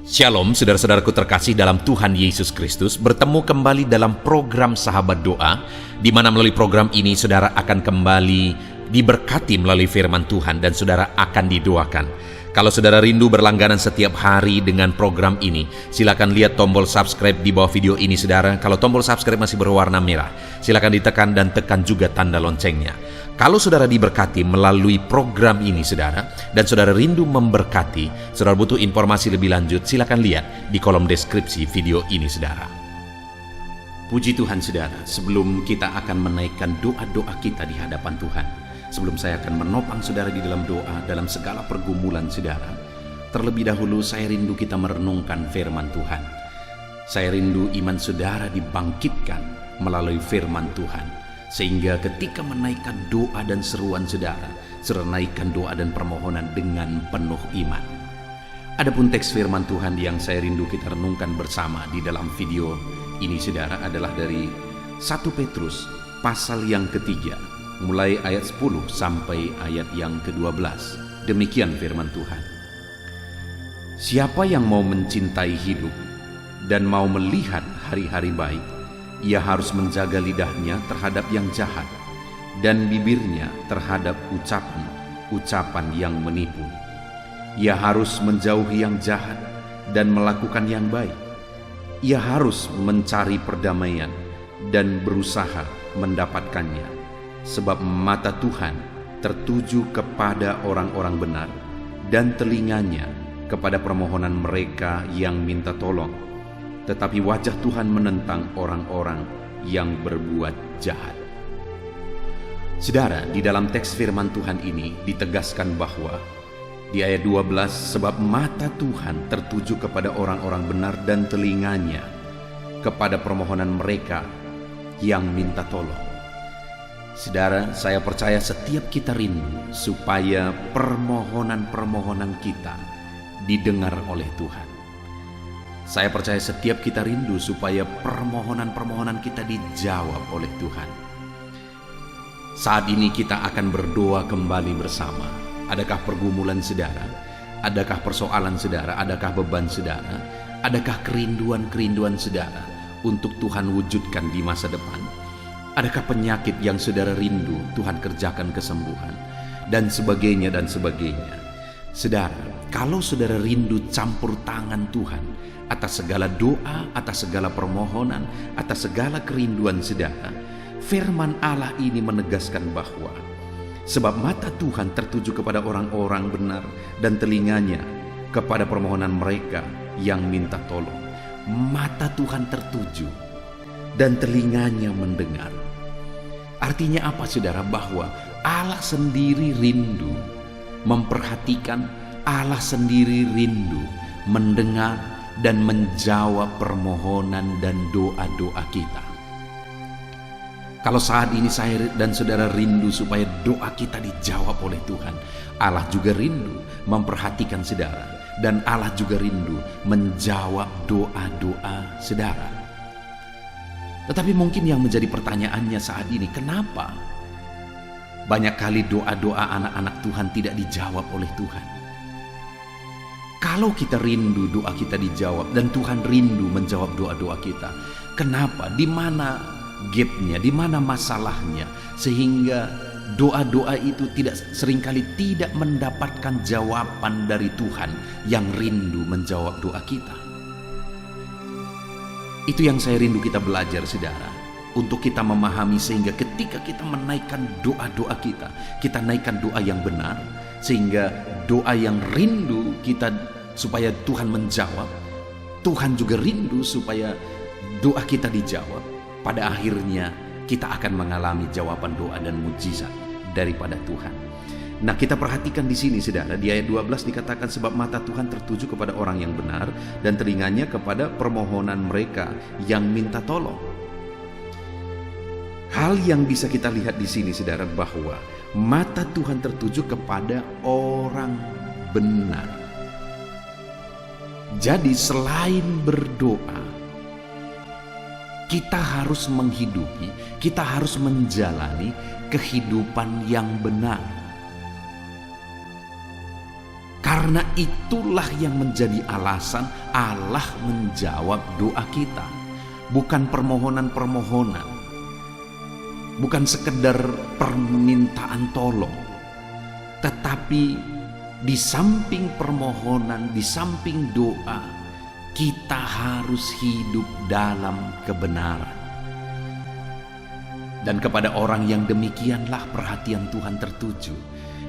Shalom saudara-saudaraku terkasih dalam Tuhan Yesus Kristus. Bertemu kembali dalam program Sahabat Doa, di mana melalui program ini saudara akan kembali diberkati melalui firman Tuhan dan saudara akan didoakan. Kalau saudara rindu berlangganan setiap hari dengan program ini, silakan lihat tombol subscribe di bawah video ini saudara. Kalau tombol subscribe masih berwarna merah, silakan ditekan dan tekan juga tanda loncengnya. Kalau saudara diberkati melalui program ini saudara, dan saudara rindu memberkati, saudara butuh informasi lebih lanjut, silakan lihat di kolom deskripsi video ini saudara. Puji Tuhan saudara, sebelum kita akan menaikkan doa-doa kita di hadapan Tuhan, sebelum saya akan menopang saudara di dalam doa, dalam segala pergumulan saudara, terlebih dahulu saya rindu kita merenungkan firman Tuhan. Saya rindu iman saudara dibangkitkan melalui firman Tuhan, sehingga ketika menaikkan doa dan seruan saudara, naikkan doa dan permohonan dengan penuh iman. Adapun teks firman Tuhan yang saya rindu kita renungkan bersama di dalam video ini saudara adalah dari 1 Petrus pasal yang ketiga, mulai ayat 10 sampai ayat yang ke-12. Demikian firman Tuhan. Siapa yang mau mencintai hidup dan mau melihat hari-hari baik, ia harus menjaga lidahnya terhadap yang jahat dan bibirnya terhadap ucapan yang menipu. Ia harus menjauhi yang jahat dan melakukan yang baik. Ia harus mencari perdamaian dan berusaha mendapatkannya, sebab mata Tuhan tertuju kepada orang-orang benar dan telinganya kepada permohonan mereka yang minta tolong. Tetapi wajah Tuhan menentang orang-orang yang berbuat jahat. Saudara, di dalam teks firman Tuhan ini ditegaskan bahwa di ayat 12, sebab mata Tuhan tertuju kepada orang-orang benar dan telinganya kepada permohonan mereka yang minta tolong. Saudara, saya percaya setiap kita rindu supaya permohonan-permohonan kita didengar oleh Tuhan. Saya percaya setiap kita rindu supaya permohonan-permohonan kita dijawab oleh Tuhan. Saat ini kita akan berdoa kembali bersama. Adakah pergumulan saudara? Adakah persoalan saudara? Adakah beban saudara? Adakah kerinduan-kerinduan saudara untuk Tuhan wujudkan di masa depan? Adakah penyakit yang saudara rindu Tuhan kerjakan kesembuhan? Dan sebagainya dan sebagainya. Saudara, kalau saudara rindu campur tangan Tuhan atas segala doa, atas segala permohonan, atas segala kerinduan saudara, firman Allah ini menegaskan bahwa sebab mata Tuhan tertuju kepada orang-orang benar dan telinganya kepada permohonan mereka yang minta tolong. Mata Tuhan tertuju dan telinganya mendengar. Artinya apa saudara? Bahwa Allah sendiri rindu memperhatikan, Allah sendiri rindu mendengar dan menjawab permohonan dan doa-doa kita. Kalau saat ini saya dan saudara rindu supaya doa kita dijawab oleh Tuhan, Allah juga rindu memperhatikan saudara, dan Allah juga rindu menjawab doa-doa saudara. Tetapi mungkin yang menjadi pertanyaannya saat ini, kenapa banyak kali doa-doa anak-anak Tuhan tidak dijawab oleh Tuhan? Kalau kita rindu doa kita dijawab dan Tuhan rindu menjawab doa-doa kita, kenapa? Di mana gapnya? Di mana masalahnya? Sehingga doa-doa itu seringkali tidak mendapatkan jawaban dari Tuhan yang rindu menjawab doa kita. Itu yang saya rindu kita belajar saudara, untuk kita memahami sehingga ketika kita menaikkan doa-doa kita naikkan doa yang benar, sehingga doa yang rindu kita supaya Tuhan menjawab, Tuhan juga rindu supaya doa kita dijawab. Pada akhirnya kita akan mengalami jawaban doa dan mujizat daripada Tuhan. Nah, kita perhatikan di sini saudara, di ayat 12 dikatakan sebab mata Tuhan tertuju kepada orang yang benar dan telinganya kepada permohonan mereka yang minta tolong. Hal yang bisa kita lihat di sini saudara, bahwa mata Tuhan tertuju kepada orang benar. Jadi selain berdoa, kita harus menghidupi, kita harus menjalani kehidupan yang benar. Karena itulah yang menjadi alasan Allah menjawab doa kita. Bukan permohonan-permohonan, bukan sekedar permintaan tolong, tetapi di samping permohonan, di samping doa, kita harus hidup dalam kebenaran. Dan kepada orang yang demikianlah perhatian Tuhan tertuju.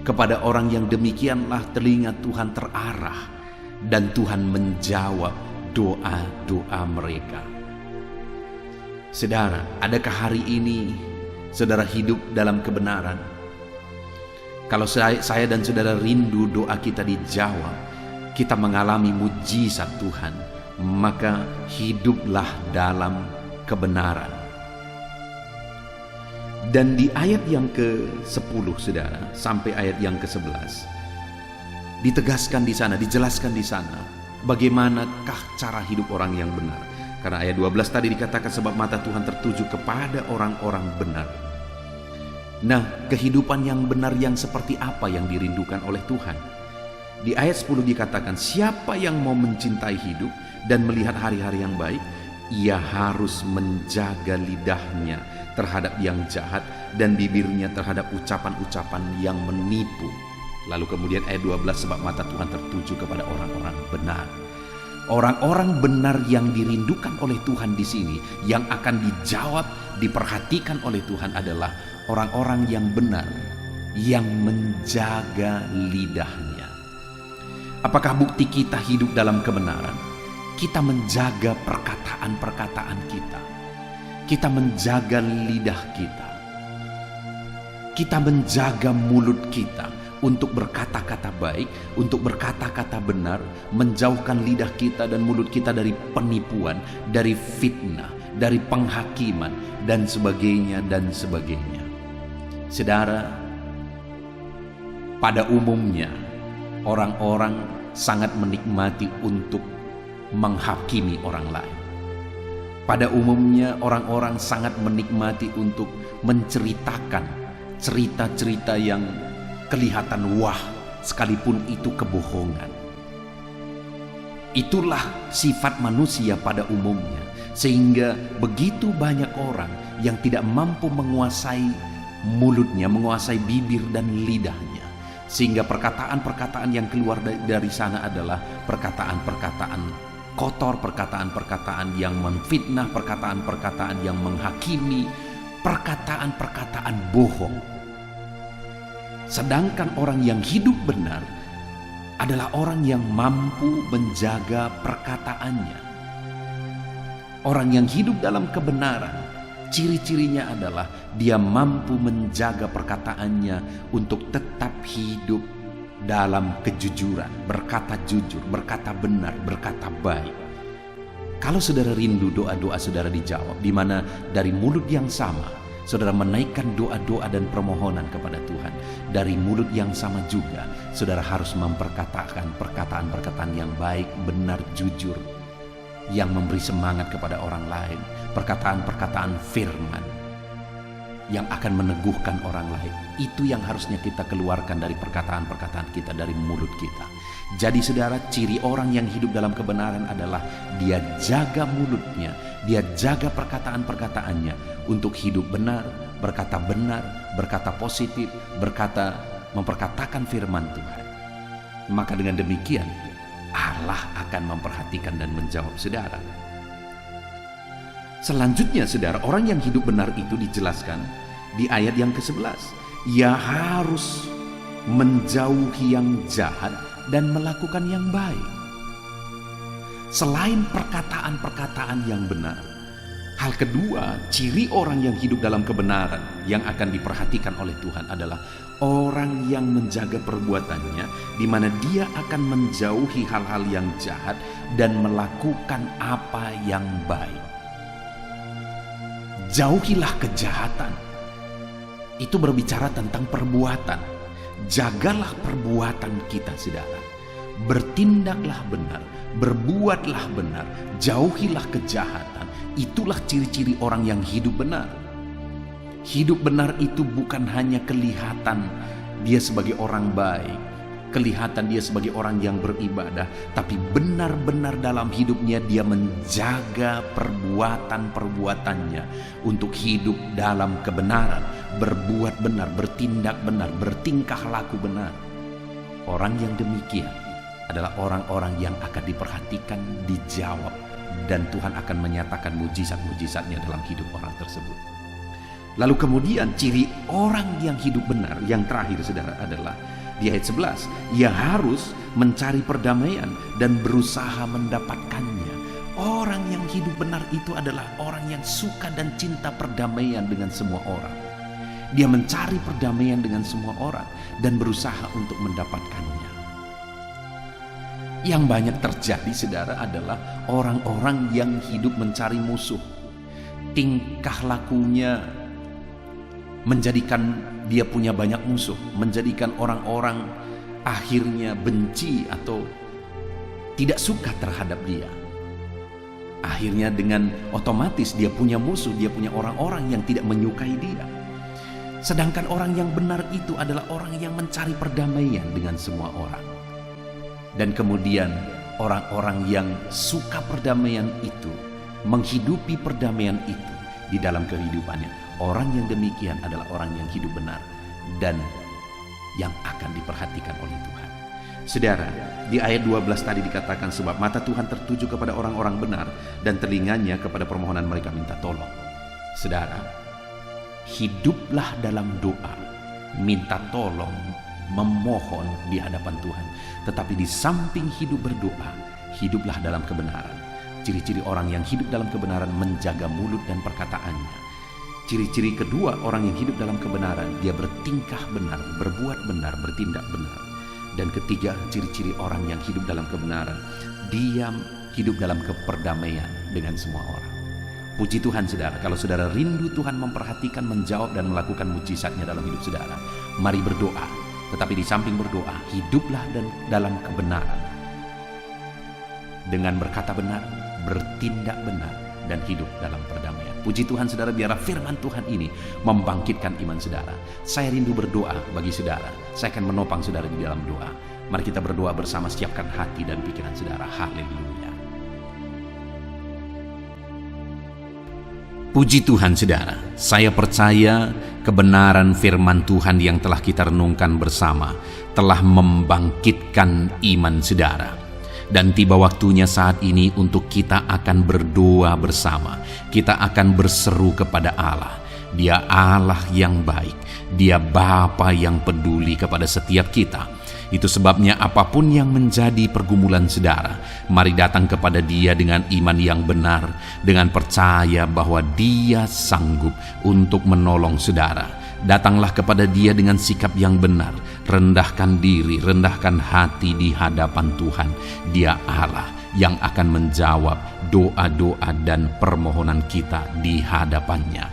Kepada orang yang demikianlah telinga Tuhan terarah. Dan Tuhan menjawab doa-doa mereka. Saudara, adakah hari ini saudara hidup dalam kebenaran? Kalau saya dan saudara rindu doa kita dijawab, kita mengalami mujizat Tuhan, maka hiduplah dalam kebenaran. Dan di ayat yang ke-10 saudara sampai ayat yang ke-11 ditegaskan di sana, dijelaskan di sana bagaimanakah cara hidup orang yang benar. Karena ayat 12 tadi dikatakan sebab mata Tuhan tertuju kepada orang-orang benar. Nah, kehidupan yang benar yang seperti apa yang dirindukan oleh Tuhan? Di ayat 10 dikatakan, siapa yang mau mencintai hidup dan melihat hari-hari yang baik, ia harus menjaga lidahnya terhadap yang jahat dan bibirnya terhadap ucapan-ucapan yang menipu. Lalu kemudian ayat 12, sebab mata Tuhan tertuju kepada orang-orang benar. Orang-orang benar yang dirindukan oleh Tuhan di sini, yang akan dijawab, diperhatikan oleh Tuhan adalah orang-orang yang benar, yang menjaga lidahnya. Apakah bukti kita hidup dalam kebenaran? Kita menjaga perkataan-perkataan kita. Kita menjaga lidah kita. Kita menjaga mulut kita untuk berkata-kata baik, untuk berkata-kata benar, menjauhkan lidah kita dan mulut kita dari penipuan, dari fitnah, dari penghakiman, dan sebagainya, dan sebagainya. Saudara, pada umumnya orang-orang sangat menikmati untuk menghakimi orang lain. Pada umumnya orang-orang sangat menikmati untuk menceritakan cerita-cerita yang kelihatan wah, sekalipun itu kebohongan. Itulah sifat manusia pada umumnya, sehingga begitu banyak orang yang tidak mampu menguasai mulutnya, menguasai bibir dan lidahnya, sehingga perkataan-perkataan yang keluar dari sana adalah perkataan-perkataan kotor, perkataan-perkataan yang menfitnah, perkataan-perkataan yang menghakimi, perkataan-perkataan bohong. Sedangkan orang yang hidup benar adalah orang yang mampu menjaga perkataannya. Orang yang hidup dalam kebenaran, ciri-cirinya adalah dia mampu menjaga perkataannya untuk tetap hidup dalam kejujuran, berkata jujur, berkata benar, berkata baik. Kalau saudara rindu doa-doa saudara dijawab, di mana dari mulut yang sama saudara menaikkan doa-doa dan permohonan kepada Tuhan, dari mulut yang sama juga saudara harus memperkatakan perkataan-perkataan yang baik, benar, jujur, yang memberi semangat kepada orang lain, perkataan-perkataan firman yang akan meneguhkan orang lain. Itu yang harusnya kita keluarkan dari perkataan-perkataan kita, dari mulut kita. Jadi saudara, ciri orang yang hidup dalam kebenaran adalah dia jaga mulutnya, dia jaga perkataan-perkataannya untuk hidup benar, berkata positif, memperkatakan firman Tuhan. Maka dengan demikian Allah akan memperhatikan dan menjawab saudara. Selanjutnya saudara, orang yang hidup benar itu dijelaskan di ayat yang ke-11. Ia harus menjauhi yang jahat dan melakukan yang baik. Selain perkataan-perkataan yang benar, hal kedua, ciri orang yang hidup dalam kebenaran yang akan diperhatikan oleh Tuhan adalah orang yang menjaga perbuatannya, di mana dia akan menjauhi hal-hal yang jahat dan melakukan apa yang baik. Jauhilah kejahatan. Itu berbicara tentang perbuatan. Jagalah perbuatan kita, saudara. Bertindaklah benar, berbuatlah benar, jauhilah kejahatan. Itulah ciri-ciri orang yang hidup benar. Hidup benar itu bukan hanya kelihatan dia sebagai orang baik, kelihatan dia sebagai orang yang beribadah, tapi benar-benar dalam hidupnya dia menjaga perbuatan-perbuatannya untuk hidup dalam kebenaran, berbuat benar, bertindak benar, bertingkah laku benar. Orang yang demikian adalah orang-orang yang akan diperhatikan, dijawab, dan Tuhan akan menyatakan mujizat-mujizatnya dalam hidup orang tersebut. Lalu kemudian ciri orang yang hidup benar yang terakhir, saudara, adalah di ayat 11, ia harus mencari perdamaian dan berusaha mendapatkannya. Orang yang hidup benar itu adalah orang yang suka dan cinta perdamaian dengan semua orang. Dia mencari perdamaian dengan semua orang dan berusaha untuk mendapatkannya. Yang banyak terjadi, saudara, adalah orang-orang yang hidup mencari musuh. Tingkah lakunya menjadikan dia punya banyak musuh, menjadikan orang-orang akhirnya benci atau tidak suka terhadap dia. Akhirnya dengan otomatis dia punya musuh, dia punya orang-orang yang tidak menyukai dia. Sedangkan orang yang benar itu adalah orang yang mencari perdamaian dengan semua orang. Dan kemudian orang-orang yang suka perdamaian itu, menghidupi perdamaian itu di dalam kehidupannya. Orang yang demikian adalah orang yang hidup benar dan yang akan diperhatikan oleh Tuhan. Saudara, di ayat 12 tadi dikatakan, sebab mata Tuhan tertuju kepada orang-orang benar dan telinganya kepada permohonan mereka minta tolong. Saudara, hiduplah dalam doa, minta tolong, memohon di hadapan Tuhan. Tetapi di samping hidup berdoa, hiduplah dalam kebenaran. Ciri-ciri orang yang hidup dalam kebenaran menjaga mulut dan perkataannya. Ciri-ciri kedua orang yang hidup dalam kebenaran, dia bertingkah benar, berbuat benar, bertindak benar. Dan ketiga, ciri-ciri orang yang hidup dalam kebenaran, dia hidup dalam keperdamaian dengan semua orang. Puji Tuhan, saudara, kalau saudara rindu Tuhan memperhatikan, menjawab, dan melakukan mujizatnya dalam hidup saudara, mari berdoa. Tetapi di samping berdoa, hiduplah dalam kebenaran. Dengan berkata benar, bertindak benar, dan hidup dalam perdamaian. Puji Tuhan, saudara, biarlah firman Tuhan ini membangkitkan iman saudara. Saya rindu berdoa bagi saudara. Saya akan menopang saudara di dalam doa. Mari kita berdoa bersama, siapkan hati dan pikiran saudara. Haleluya. Puji Tuhan, saudara. Saya percaya kebenaran firman Tuhan yang telah kita renungkan bersama telah membangkitkan iman saudara. Dan tiba waktunya saat ini untuk kita akan berdoa bersama. Kita akan berseru kepada Allah. Dia Allah yang baik. Dia Bapa yang peduli kepada setiap kita. Itu sebabnya apapun yang menjadi pergumulan saudara, mari datang kepada Dia dengan iman yang benar, dengan percaya bahwa Dia sanggup untuk menolong saudara. Datanglah kepada Dia dengan sikap yang benar, rendahkan diri, rendahkan hati di hadapan Tuhan. Dia Allah yang akan menjawab doa-doa dan permohonan kita di hadapannya.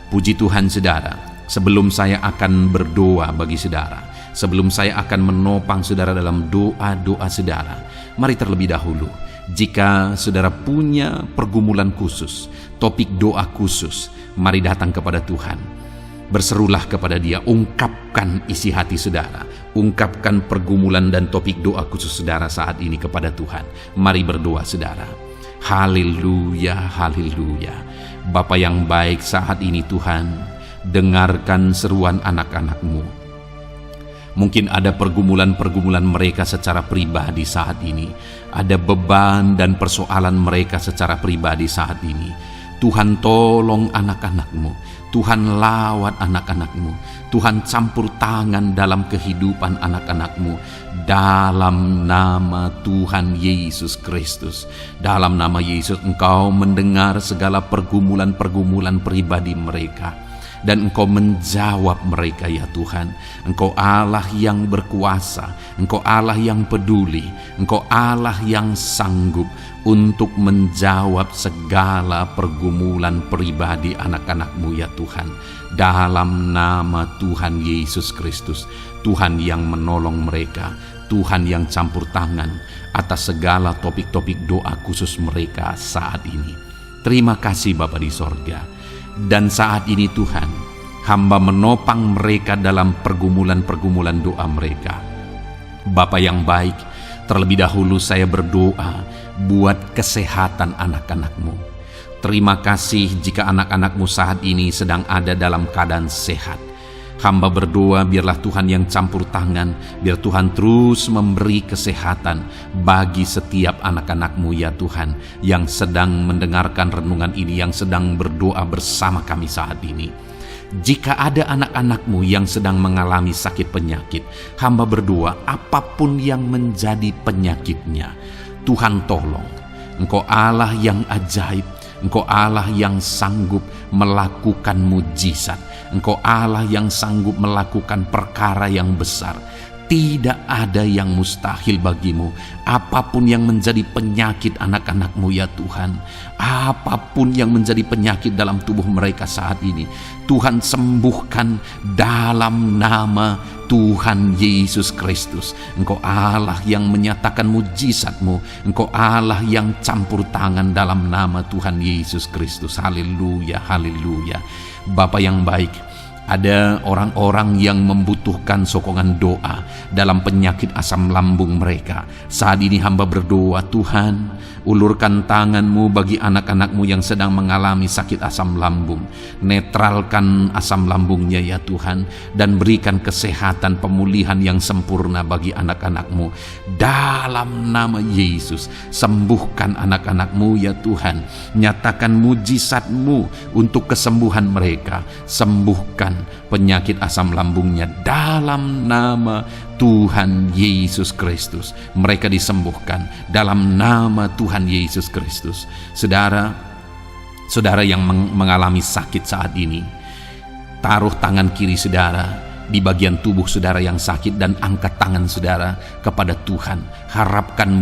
Puji Tuhan, saudara, sebelum saya akan berdoa bagi saudara, sebelum saya akan menopang saudara dalam doa-doa saudara, mari terlebih dahulu, jika saudara punya pergumulan khusus, topik doa khusus, mari datang kepada Tuhan. Berserulah kepada Dia, ungkapkan isi hati saudara, ungkapkan pergumulan dan topik doa khusus saudara saat ini kepada Tuhan. Mari berdoa, saudara. Haleluya, haleluya. Bapa yang baik, saat ini Tuhan, dengarkan seruan anak-anak-Mu. Mungkin ada pergumulan-pergumulan mereka secara pribadi saat ini. Ada beban dan persoalan mereka secara pribadi saat ini. Tuhan, tolong anak-anak-Mu. Tuhan, lawat anak-anak-Mu. Tuhan, campur tangan dalam kehidupan anak-anak-Mu. Dalam nama Tuhan Yesus Kristus. Dalam nama Yesus, Engkau mendengar segala pergumulan-pergumulan pribadi mereka. Dan Engkau menjawab mereka, ya Tuhan. Engkau Allah yang berkuasa, Engkau Allah yang peduli, Engkau Allah yang sanggup untuk menjawab segala pergumulan pribadi anak-anak-Mu, ya Tuhan. Dalam nama Tuhan Yesus Kristus, Tuhan yang menolong mereka, Tuhan yang campur tangan atas segala topik-topik doa khusus mereka saat ini. Terima kasih Bapa di sorga. Dan saat ini Tuhan, hamba menopang mereka dalam pergumulan-pergumulan doa mereka. Bapa yang baik, terlebih dahulu saya berdoa buat kesehatan anak-anak-Mu. Terima kasih jika anak-anak-Mu saat ini sedang ada dalam keadaan sehat. Hamba berdoa biarlah Tuhan yang campur tangan, biar Tuhan terus memberi kesehatan bagi setiap anak-anak-Mu ya Tuhan, yang sedang mendengarkan renungan ini, yang sedang berdoa bersama kami saat ini. Jika ada anak-anak-Mu yang sedang mengalami sakit penyakit, hamba berdoa apapun yang menjadi penyakitnya, Tuhan tolong. Engkau Allah yang ajaib, Engkau Allah yang sanggup melakukan mujizat, Engkau Allah yang sanggup melakukan perkara yang besar. Tidak ada yang mustahil bagimu. Apapun yang menjadi penyakit anak-anak-Mu ya Tuhan, apapun yang menjadi penyakit dalam tubuh mereka saat ini, Tuhan sembuhkan dalam nama Tuhan Yesus Kristus. Engkau Allah yang menyatakan mujizat-Mu, Engkau Allah yang campur tangan dalam nama Tuhan Yesus Kristus. Haleluya, haleluya. Bapa yang baik, ada orang-orang yang membutuhkan sokongan doa dalam penyakit asam lambung mereka. Saat ini hamba berdoa, Tuhan, ulurkan tangan-Mu bagi anak-anak-Mu yang sedang mengalami sakit asam lambung. Netralkan asam lambungnya ya Tuhan, dan berikan kesehatan pemulihan yang sempurna bagi anak-anak-Mu. Dalam nama Yesus, sembuhkan anak-anak-Mu ya Tuhan. Nyatakan mujizat-Mu untuk kesembuhan mereka. Sembuhkan penyakit asam lambungnya dalam nama Tuhan Yesus Kristus. Mereka disembuhkan dalam nama Tuhan Yesus Kristus. Saudara yang mengalami sakit saat ini, taruh tangan kiri saudara di bagian tubuh saudara yang sakit dan angkat tangan saudara kepada Tuhan. Harapkan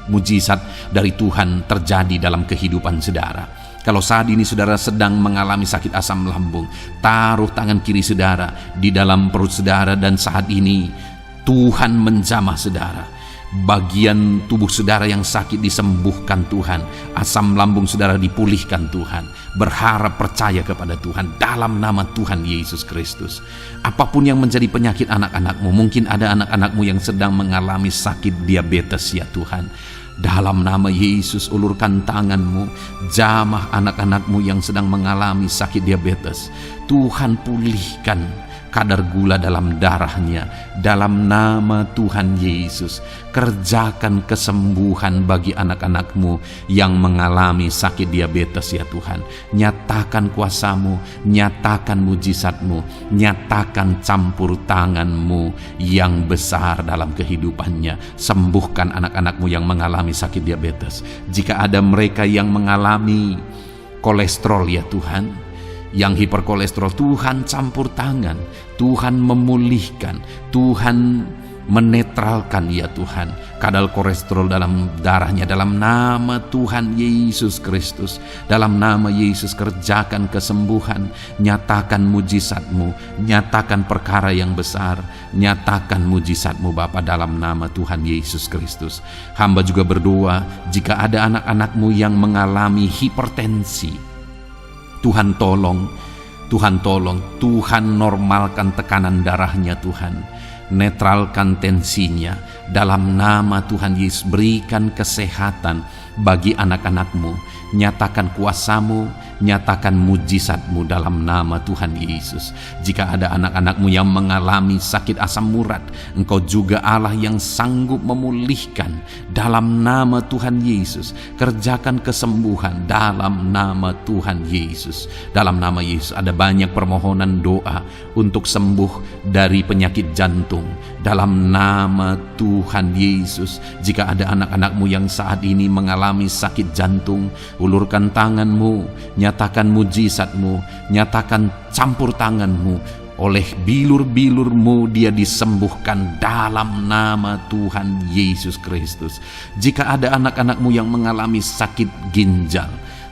mujizat dari Tuhan terjadi dalam kehidupan saudara. Kalau saat ini saudara sedang mengalami sakit asam lambung, taruh tangan kiri saudara di dalam perut saudara, dan saat ini Tuhan menjamah saudara. Bagian tubuh saudara yang sakit disembuhkan Tuhan. Asam lambung saudara dipulihkan Tuhan. Berharap, percaya kepada Tuhan dalam nama Tuhan Yesus Kristus. Apapun yang menjadi penyakit anak-anak-Mu, mungkin ada anak-anak-Mu yang sedang mengalami sakit diabetes ya Tuhan. Dalam nama Yesus, ulurkan tangan-Mu, jamah anak-anak-Mu yang sedang mengalami sakit diabetes. Tuhan pulihkan kadar gula dalam darahnya. Dalam nama Tuhan Yesus, kerjakan kesembuhan bagi anak-anak-Mu yang mengalami sakit diabetes ya Tuhan. Nyatakan kuasa-Mu, nyatakan mujizat-Mu, nyatakan campur tangan-Mu yang besar dalam kehidupannya. Sembuhkan anak-anak-Mu yang mengalami sakit diabetes. Jika ada mereka yang mengalami kolesterol ya Tuhan, yang hiperkolesterol, Tuhan campur tangan, Tuhan memulihkan, Tuhan menetralkan ya Tuhan kadar kolesterol dalam darahnya. Dalam nama Tuhan Yesus Kristus, dalam nama Yesus, kerjakan kesembuhan, nyatakan mujizat-Mu, nyatakan perkara yang besar, nyatakan mujizat-Mu Bapa, dalam nama Tuhan Yesus Kristus. Hamba juga berdoa jika ada anak-anak-Mu yang mengalami hipertensi, Tuhan tolong, Tuhan tolong, Tuhan normalkan tekanan darahnya Tuhan. Netralkan tensinya dalam nama Tuhan Yesus. Berikan kesehatan bagi anak-anak-Mu. Nyatakan kuasa-Mu, nyatakan mujizat-Mu dalam nama Tuhan Yesus. Jika ada anak-anak-Mu yang mengalami sakit asam urat, Engkau juga Allah yang sanggup memulihkan dalam nama Tuhan Yesus. Kerjakan kesembuhan dalam nama Tuhan Yesus. Dalam nama Yesus, ada banyak permohonan doa untuk sembuh dari penyakit jantung. Dalam nama Tuhan Yesus, jika ada anak-anak-Mu yang saat ini mengalami sakit jantung, ulurkan tangan-Mu, nyatakan mujizat-Mu, nyatakan campur tangan-Mu. Oleh bilur-bilur-Mu dia disembuhkan dalam nama Tuhan Yesus Kristus. Jika ada anak-anak-Mu yang mengalami sakit ginjal,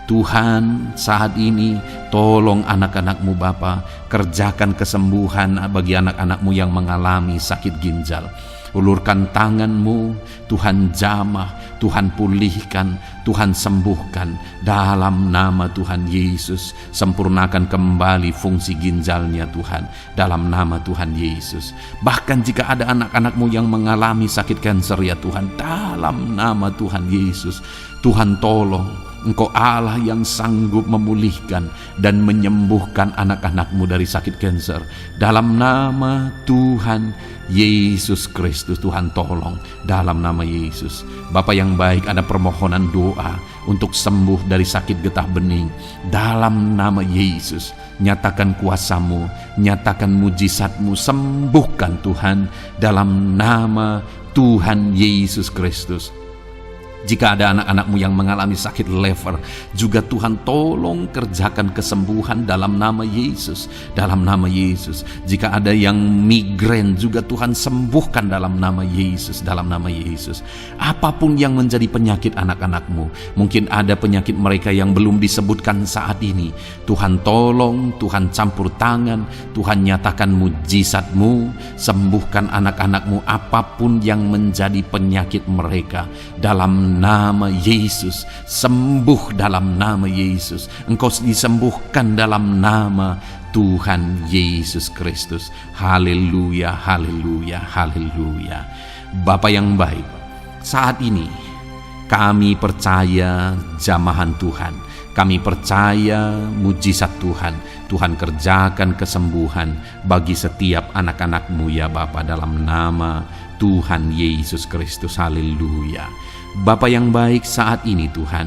Tuhan saat ini tolong anak-anak-Mu Bapa, kerjakan kesembuhan bagi anak-anak-Mu yang mengalami sakit ginjal. Ulurkan tangan-Mu, Tuhan jamah, Tuhan pulihkan, Tuhan sembuhkan dalam nama Tuhan Yesus. Sempurnakan kembali fungsi ginjalnya Tuhan dalam nama Tuhan Yesus. Bahkan jika ada anak-anak-Mu yang mengalami sakit kanker ya Tuhan, dalam nama Tuhan Yesus, Tuhan tolong. Engkau Allah yang sanggup memulihkan dan menyembuhkan anak-anak-Mu dari sakit kanker. Dalam nama Tuhan Yesus Kristus, Tuhan tolong dalam nama Yesus. Bapa yang baik, ada permohonan doa untuk sembuh dari sakit getah bening. Dalam nama Yesus, nyatakan kuasa-Mu, nyatakan mujizat-Mu, sembuhkan Tuhan dalam nama Tuhan Yesus Kristus. Jika ada anak-anak-Mu yang mengalami sakit lever, juga Tuhan tolong kerjakan kesembuhan dalam nama Yesus. Dalam nama Yesus. Jika ada yang migrain, juga Tuhan sembuhkan dalam nama Yesus. Dalam nama Yesus. Apapun yang menjadi penyakit anak-anak-Mu, mungkin ada penyakit mereka yang belum disebutkan saat ini, Tuhan tolong, Tuhan campur tangan, Tuhan nyatakan mujizat-Mu, sembuhkan anak-anak-Mu apapun yang menjadi penyakit mereka. Dalam nama Yesus, sembuh dalam nama Yesus. Engkau disembuhkan dalam nama Tuhan Yesus Kristus. Haleluya, haleluya, haleluya. Bapa yang baik, saat ini kami percaya jamahan Tuhan. Kami percaya mujizat Tuhan. Tuhan kerjakan kesembuhan bagi setiap anak-anak-Mu ya Bapa, dalam nama Tuhan Yesus Kristus. Haleluya. Bapa yang baik, saat ini Tuhan,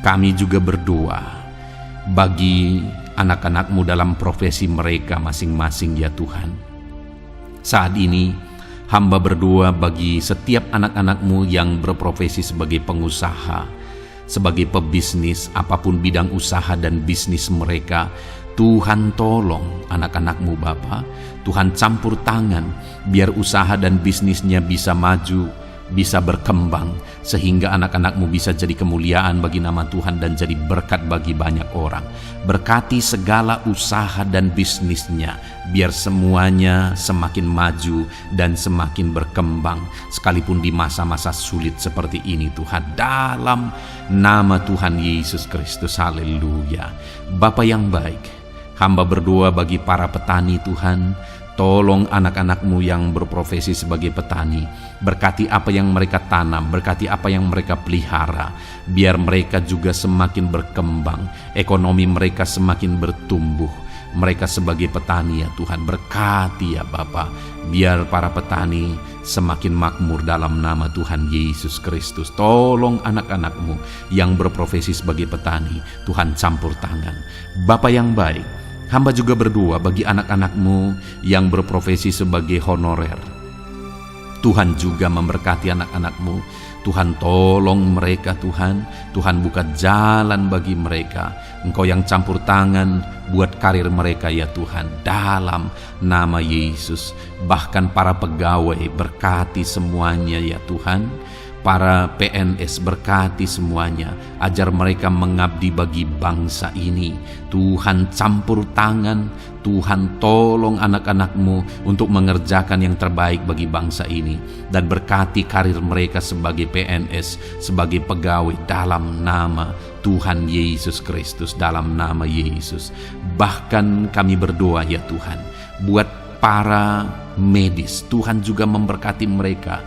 kami juga berdoa bagi anak-anak-Mu dalam profesi mereka masing-masing ya Tuhan. Saat ini hamba berdoa bagi setiap anak-anak-Mu yang berprofesi sebagai pengusaha, sebagai pebisnis, apapun bidang usaha dan bisnis mereka. Tuhan tolong anak-anak-Mu Bapa, Tuhan campur tangan biar usaha dan bisnisnya bisa maju, bisa berkembang, sehingga anak-anak-Mu bisa jadi kemuliaan bagi nama Tuhan dan jadi berkat bagi banyak orang. Berkati segala usaha dan bisnisnya, biar semuanya semakin maju dan semakin berkembang, sekalipun di masa-masa sulit seperti ini Tuhan, dalam nama Tuhan Yesus Kristus. Haleluya. Bapa yang baik, hamba berdoa bagi para petani Tuhan. Tolong anak-anak-Mu yang berprofesi sebagai petani, berkati apa yang mereka tanam, berkati apa yang mereka pelihara, biar mereka juga semakin berkembang, ekonomi mereka semakin bertumbuh. Mereka sebagai petani ya Tuhan, berkati ya Bapa, biar para petani semakin makmur dalam nama Tuhan Yesus Kristus. Tolong anak-anak-Mu yang berprofesi sebagai petani, Tuhan campur tangan. Bapa yang baik, hamba juga berdoa bagi anak-anak-Mu yang berprofesi sebagai honorer. Tuhan juga memberkati anak-anak-Mu. Tuhan tolong mereka Tuhan. Tuhan buka jalan bagi mereka. Engkau yang campur tangan buat karir mereka ya Tuhan, dalam nama Yesus. Bahkan para pegawai berkati semuanya ya Tuhan. Para PNS berkati semuanya, ajar mereka mengabdi bagi bangsa ini. Tuhan campur tangan, Tuhan tolong anak-anak-Mu untuk mengerjakan yang terbaik bagi bangsa ini. Dan berkati karir mereka sebagai PNS, sebagai pegawai, dalam nama Tuhan Yesus Kristus, dalam nama Yesus. Bahkan kami berdoa ya Tuhan, buat para medis, Tuhan juga memberkati mereka.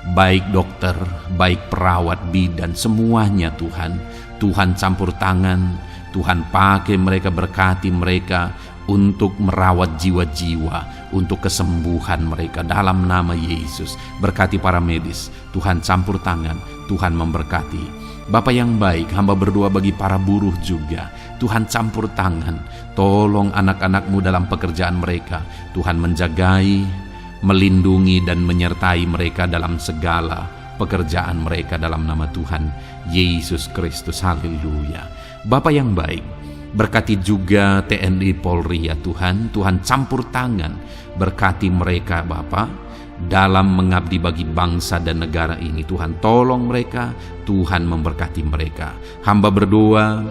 Baik dokter, baik perawat, bidan, semuanya Tuhan. Tuhan campur tangan, Tuhan pakai mereka, berkati mereka untuk merawat jiwa-jiwa, untuk kesembuhan mereka dalam nama Yesus. Berkati para medis, Tuhan campur tangan, Tuhan memberkati. Bapa yang baik, hamba berdoa bagi para buruh juga. Tuhan campur tangan, tolong anak-anak-Mu dalam pekerjaan mereka. Tuhan menjagai, melindungi dan menyertai mereka dalam segala pekerjaan mereka dalam nama Tuhan Yesus Kristus. Haleluya. Bapa yang baik, berkati juga TNI Polri ya Tuhan. Tuhan campur tangan, berkati mereka Bapa dalam mengabdi bagi bangsa dan negara ini. Tuhan tolong mereka, Tuhan memberkati mereka. Hamba berdoa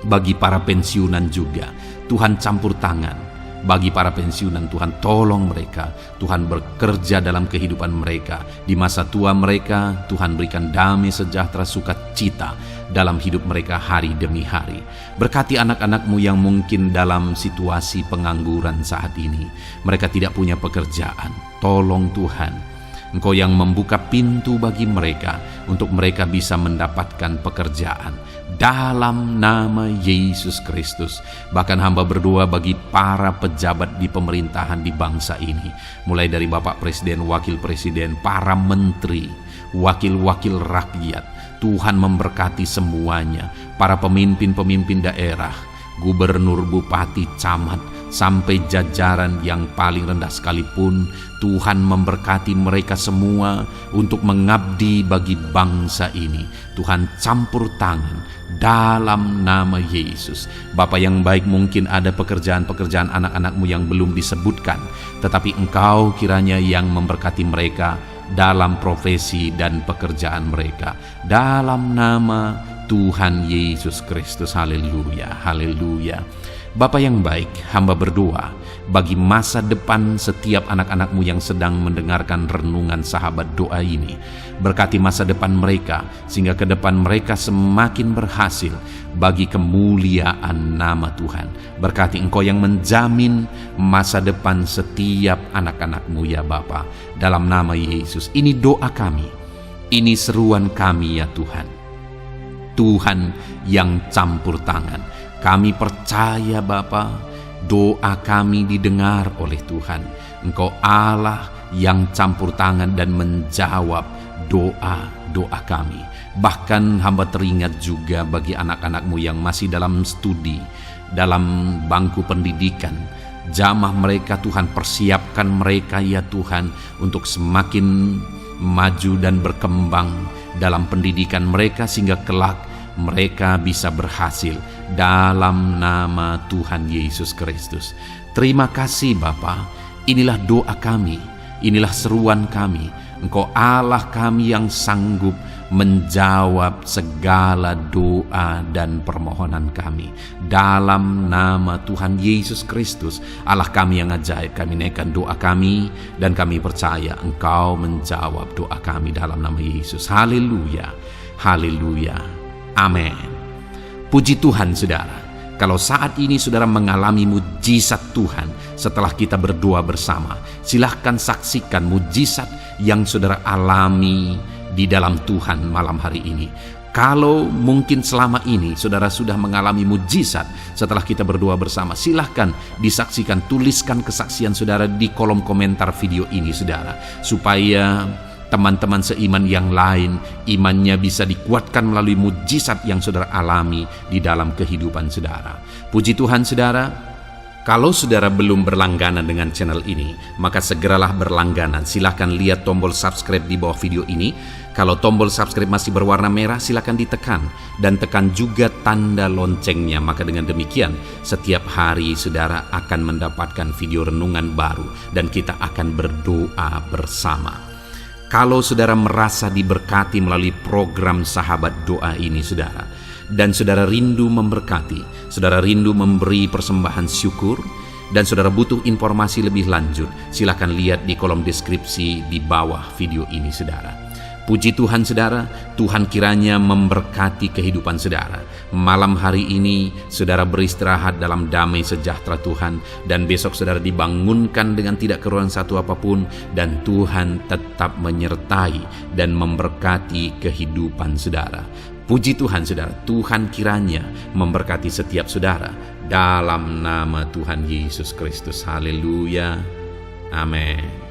bagi para pensiunan juga. Tuhan campur tangan, Bagi para pensiunan, Tuhan tolong mereka. Tuhan bekerja dalam kehidupan mereka. Di masa tua mereka, Tuhan berikan damai sejahtera sukacita dalam hidup mereka hari demi hari. Berkati anak-anak-Mu yang mungkin dalam situasi pengangguran saat ini. Mereka tidak punya pekerjaan. Tolong Tuhan, Engkau yang membuka pintu bagi mereka untuk mereka bisa mendapatkan pekerjaan. Dalam nama Yesus Kristus. Bahkan hamba berdoa bagi para pejabat di pemerintahan di bangsa ini. Mulai dari Bapak Presiden, Wakil Presiden, para menteri, wakil-wakil rakyat. Tuhan memberkati semuanya. Para pemimpin-pemimpin daerah, gubernur, bupati, camat, sampai jajaran yang paling rendah sekalipun, Tuhan memberkati mereka semua untuk mengabdi bagi bangsa ini. Tuhan campur tangan dalam nama Yesus. Bapa yang baik, mungkin ada pekerjaan-pekerjaan anak-anak-Mu yang belum disebutkan, tetapi Engkau kiranya yang memberkati mereka dalam profesi dan pekerjaan mereka. Dalam nama Tuhan Yesus Kristus. Haleluya, haleluya. Bapa yang baik, hamba berdoa bagi masa depan setiap anak-anak-Mu yang sedang mendengarkan renungan sahabat doa ini. Berkati masa depan mereka, sehingga ke depan mereka semakin berhasil bagi kemuliaan nama Tuhan. Berkati Engkau yang menjamin masa depan setiap anak-anak-Mu ya Bapa. Dalam nama Yesus, ini doa kami, ini seruan kami ya Tuhan. Tuhan yang campur tangan. Kami percaya Bapa, doa kami didengar oleh Tuhan. Engkau Allah yang campur tangan dan menjawab doa-doa kami. Bahkan hamba teringat juga bagi anak-anak-Mu yang masih dalam studi, dalam bangku pendidikan. Jamah mereka Tuhan, persiapkan mereka ya Tuhan untuk semakin maju dan berkembang dalam pendidikan mereka, sehingga kelak mereka bisa berhasil dalam nama Tuhan Yesus Kristus. Terima kasih Bapa. Inilah doa kami, inilah seruan kami. Engkau Allah kami yang sanggup menjawab segala doa dan permohonan kami. Dalam nama Tuhan Yesus Kristus, Allah kami yang ajaib, kami naikkan doa kami dan kami percaya Engkau menjawab doa kami dalam nama Yesus. Haleluya, haleluya. Amin. Puji Tuhan saudara, kalau saat ini saudara mengalami mujizat Tuhan setelah kita berdoa bersama, silahkan saksikan mujizat yang saudara alami di dalam Tuhan malam hari ini. Kalau mungkin selama ini saudara sudah mengalami mujizat setelah kita berdoa bersama, silahkan disaksikan, tuliskan kesaksian saudara di kolom komentar video ini saudara, supaya teman-teman seiman yang lain imannya bisa dikuatkan melalui mujizat yang saudara alami di dalam kehidupan saudara. Puji Tuhan saudara, kalau saudara belum berlangganan dengan channel ini, maka segeralah berlangganan. Silahkan lihat tombol subscribe di bawah video ini. Kalau tombol subscribe masih berwarna merah, silahkan ditekan dan tekan juga tanda loncengnya. Maka dengan demikian setiap hari saudara akan mendapatkan video renungan baru dan kita akan berdoa bersama. Kalau saudara merasa diberkati melalui program sahabat doa ini saudara, dan saudara rindu memberkati, saudara rindu memberi persembahan syukur, dan saudara butuh informasi lebih lanjut, silakan lihat di kolom deskripsi di bawah video ini saudara. Puji Tuhan saudara, Tuhan kiranya memberkati kehidupan saudara. Malam hari ini saudara beristirahat dalam damai sejahtera Tuhan, dan besok saudara dibangunkan dengan tidak kekurangan satu apapun, dan Tuhan tetap menyertai dan memberkati kehidupan saudara. Puji Tuhan saudara, Tuhan kiranya memberkati setiap saudara dalam nama Tuhan Yesus Kristus. Haleluya. Amin.